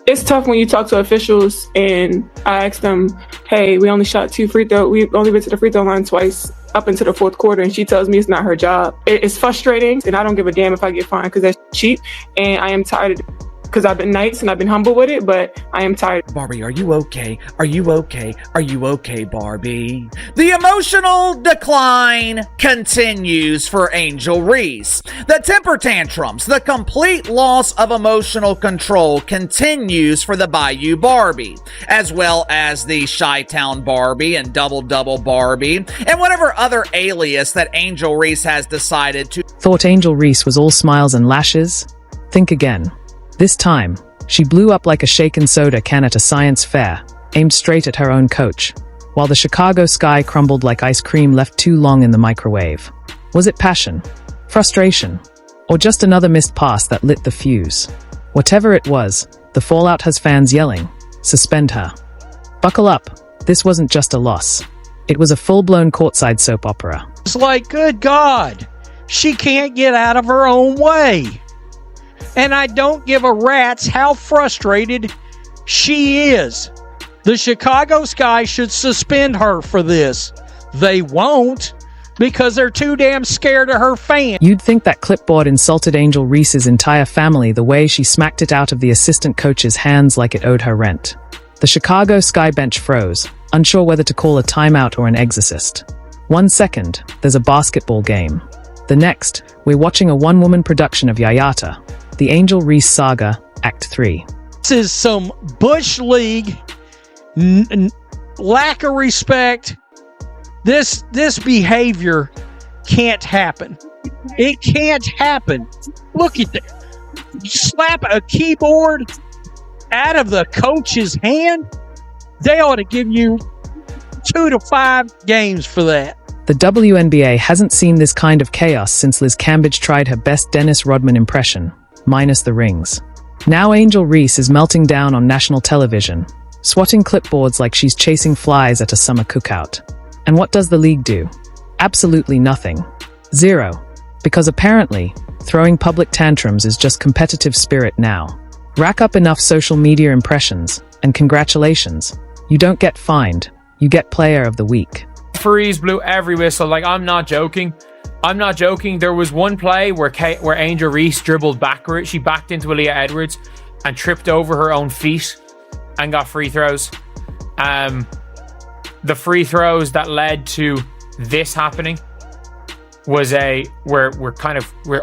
It's tough when you talk to officials and I ask them, hey, we only shot 2 free throws. We only went to the free throw line twice up into the fourth quarter, and she tells me it's not her job. It's frustrating, and I don't give a damn if I get fined because that's cheap, and I am tired of it. Because I've been nice and I've been humble with it, but I am tired. Barbie, are you okay? Are you okay? Are you okay, Barbie? The emotional decline continues for Angel Reese. The temper tantrums, the complete loss of emotional control continues for the Bayou Barbie, as well as the Chi-Town Barbie and Double Double Barbie, and whatever other alias that Angel Reese has decided to. Thought Angel Reese was all smiles and lashes? Think again. This time, she blew up like a shaken soda can at a science fair, aimed straight at her own coach, while the Chicago sky crumbled like ice cream left too long in the microwave. Was it passion, frustration, or just another missed pass that lit the fuse? Whatever it was, the fallout has fans yelling, "Suspend her." Buckle up, this wasn't just a loss. It was a full-blown courtside soap opera. It's like, good God, she can't get out of her own way. And I don't give a rat's how frustrated she is. The Chicago Sky should suspend her for this. They won't, because they're too damn scared of her fans. You'd think that clipboard insulted Angel Reese's entire family the way she smacked it out of the assistant coach's hands like it owed her rent. The Chicago Sky bench froze, unsure whether to call a timeout or an exorcist. 1 second, there's a basketball game. The next, we're watching a one-woman production of Yayata, The Angel Reese Saga, Act 3. This is some Bush League lack of respect. This behavior can't happen. It can't happen. Look at that. Slap a keyboard out of the coach's hand. They ought to give you 2 to 5 games for that. The WNBA hasn't seen this kind of chaos since Liz Cambridge tried her best Dennis Rodman impression, minus the rings. Now Angel Reese is melting down on national television, swatting clipboards like she's chasing flies at a summer cookout. And what does the league do? Absolutely nothing. Zero. Because apparently, throwing public tantrums is just competitive spirit now. Rack up enough social media impressions, and congratulations. You don't get fined, you get Player of the Week. Referees blew every whistle. Like, I'm not joking. There was one play where Angel Reese dribbled backward. She backed into Aaliyah Edwards and tripped over her own feet and got free throws. The free throws that led to this happening were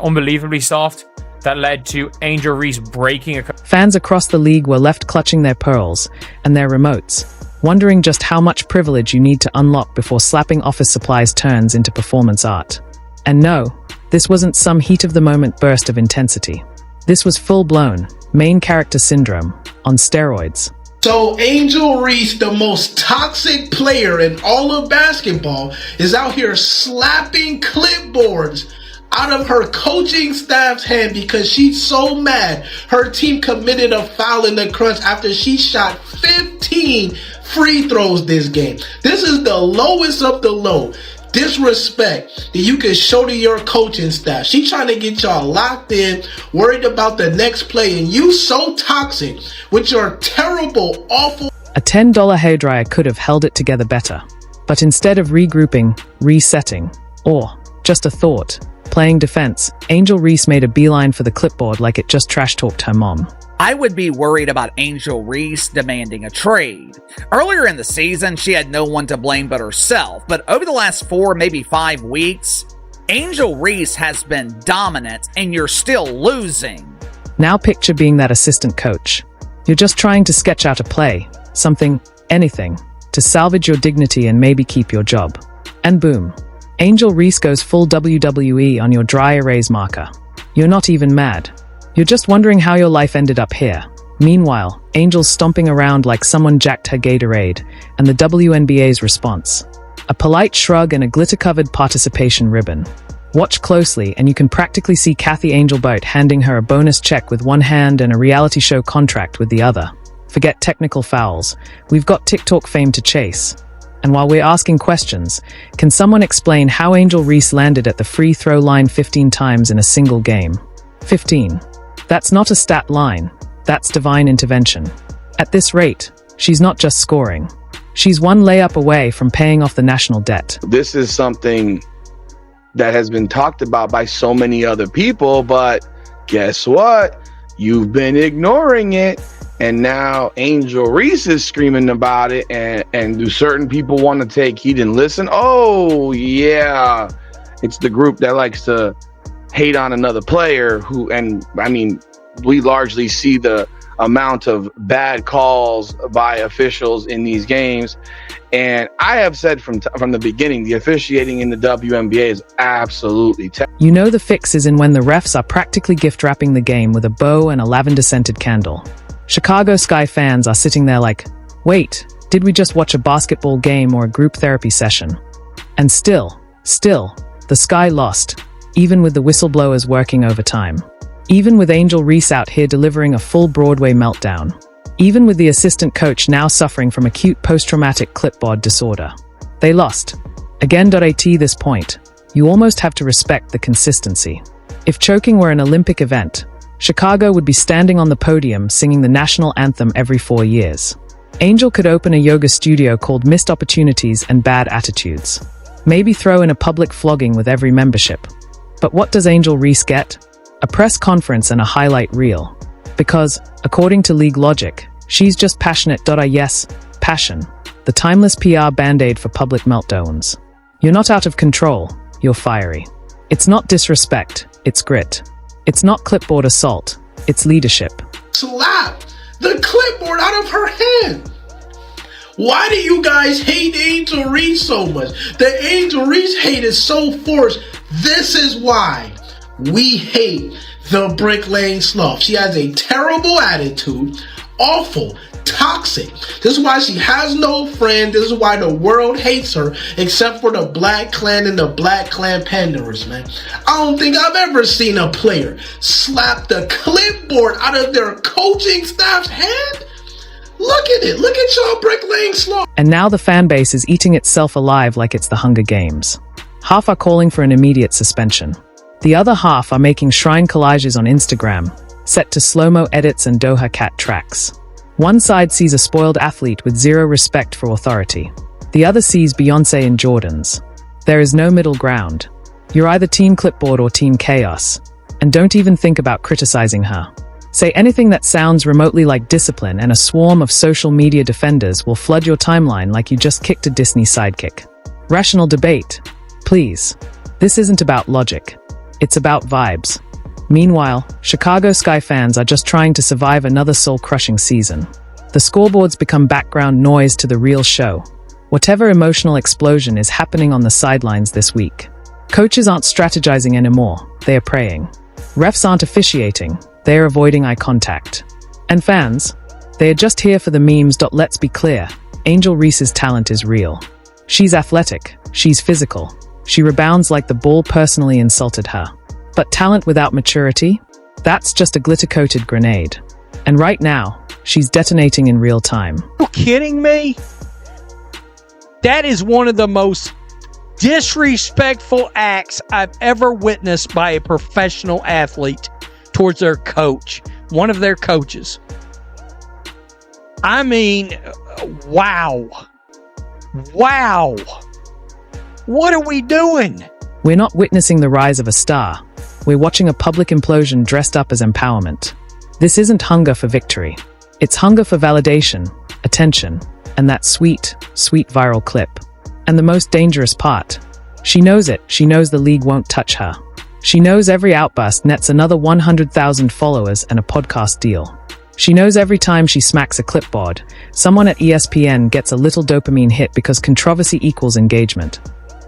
unbelievably soft. That led to Angel Reese breaking a... Fans across the league were left clutching their pearls and their remotes, wondering just how much privilege you need to unlock before slapping office supplies turns into performance art. And no, this wasn't some heat-of-the-moment burst of intensity. This was full-blown, main character syndrome, on steroids. So Angel Reese, the most toxic player in all of basketball, is out here slapping clipboards out of her coaching staff's hand because she's so mad her team committed a foul in the crunch after she shot 15 free throws this game. This is the lowest of the low disrespect that you can show to your coaching staff. She trying to get y'all locked in, worried about the next play, and you so toxic with your terrible, awful... A $10 hairdryer could have held it together better. But instead of regrouping, resetting, or, just a thought, playing defense, Angel Reese made a beeline for the clipboard like it just trash-talked her mom. I would be worried about Angel Reese demanding a trade. Earlier in the season, she had no one to blame but herself, but over the last 4, maybe 5 weeks, Angel Reese has been dominant and you're still losing. Now picture being that assistant coach. You're just trying to sketch out a play, something, anything, to salvage your dignity and maybe keep your job. And boom, Angel Reese goes full WWE on your dry erase marker. You're not even mad. You're just wondering how your life ended up here. Meanwhile, Angel's stomping around like someone jacked her Gatorade, and the WNBA's response: a polite shrug and a glitter-covered participation ribbon. Watch closely and you can practically see Kathy Angelboat handing her a bonus check with one hand and a reality show contract with the other. Forget technical fouls. We've got TikTok fame to chase. And while we're asking questions, can someone explain how Angel Reese landed at the free throw line 15 times in a single game? 15. That's not a stat line. That's divine intervention. At this rate, she's not just scoring. She's one layup away from paying off the national debt. This is something that has been talked about by so many other people, but guess what? You've been ignoring it. And now Angel Reese is screaming about it. And do certain people want to take heed and listen? Oh, yeah. It's the group that likes to hate on another player who, and I mean, we largely see the amount of bad calls by officials in these games. And I have said from the beginning, the officiating in the WNBA is absolutely terrible. You know the fix is in when the refs are practically gift wrapping the game with a bow and a lavender-scented candle. Chicago Sky fans are sitting there like, wait, did we just watch a basketball game or a group therapy session? And still, the Sky lost, even with the whistleblowers working overtime. Even with Angel Reese out here delivering a full Broadway meltdown. Even with the assistant coach now suffering from acute post-traumatic clipboard disorder. They lost. Again, at this point, you almost have to respect the consistency. If choking were an Olympic event, Chicago would be standing on the podium singing the national anthem every 4 years. Angel could open a yoga studio called Missed Opportunities and Bad Attitudes. Maybe throw in a public flogging with every membership. But what does Angel Reese get? A press conference and a highlight reel. Because, according to league logic, she's just passionate. Yes, passion. The timeless PR band-aid for public meltdowns. You're not out of control, you're fiery. It's not disrespect, it's grit. It's not clipboard assault, it's leadership. Slap the clipboard out of her hand. Why do you guys hate Angel Reese so much? The Angel Reese hate is so forced. This is why we hate the Brick Lane Sloth. She has a terrible attitude, awful, toxic. This is why she has no friend. This is why the world hates her, except for the Black Clan and the Black Clan panders, man. I don't think I've ever seen a player slap the clipboard out of their coaching staff's hand. Look at it. Look at y'all, Brick Lane Sloth. And now the fan base is eating itself alive like it's the Hunger Games. Half are calling for an immediate suspension. The other half are making shrine collages on Instagram, set to slow-mo edits and Doha Cat tracks. One side sees a spoiled athlete with zero respect for authority. The other sees Beyoncé in Jordans. There is no middle ground. You're either Team Clipboard or Team Chaos. And don't even think about criticizing her. Say anything that sounds remotely like discipline and a swarm of social media defenders will flood your timeline like you just kicked a Disney sidekick. Rational debate. Please. This isn't about logic. It's about vibes. Meanwhile, Chicago Sky fans are just trying to survive another soul-crushing season. The scoreboards become background noise to the real show. Whatever emotional explosion is happening on the sidelines this week. Coaches aren't strategizing anymore, they are praying. Refs aren't officiating, they are avoiding eye contact. And fans, they are just here for the memes. Let's be clear, Angel Reese's talent is real. She's athletic, she's physical. She rebounds like the ball personally insulted her. But talent without maturity? That's just a glitter-coated grenade. And right now, she's detonating in real time. Are you kidding me? That is one of the most disrespectful acts I've ever witnessed by a professional athlete towards their coach, one of their coaches. I mean, wow. Wow. What are we doing? We're not witnessing the rise of a star. We're watching a public implosion dressed up as empowerment. This isn't hunger for victory. It's hunger for validation, attention, and that sweet, sweet viral clip. And the most dangerous part. She knows it. She knows the league won't touch her. She knows every outburst nets another 100,000 followers and a podcast deal. She knows every time she smacks a clipboard, someone at ESPN gets a little dopamine hit because controversy equals engagement.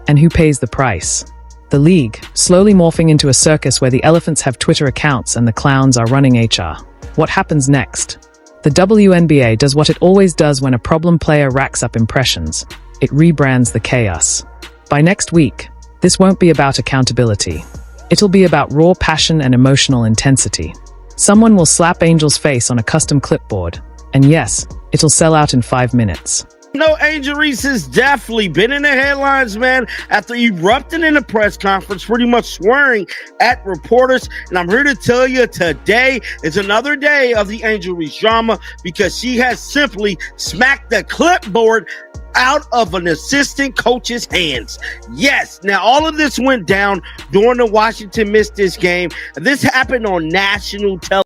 And who pays the price? The league, slowly morphing into a circus where the elephants have Twitter accounts and the clowns are running HR. What happens next? The WNBA does what it always does when a problem player racks up impressions. It rebrands the chaos. By next week, this won't be about accountability. It'll be about raw passion and emotional intensity. Someone will slap Angel's face on a custom clipboard, and yes, it'll sell out in 5 minutes. No, Angel Reese has definitely been in the headlines, man, after erupting in a press conference, pretty much swearing at reporters. And I'm here to tell you today is another day of the Angel Reese drama because she has simply smacked the clipboard out of an assistant coach's hands. Yes, now all of this went down during the Washington missed this game. This happened on national television.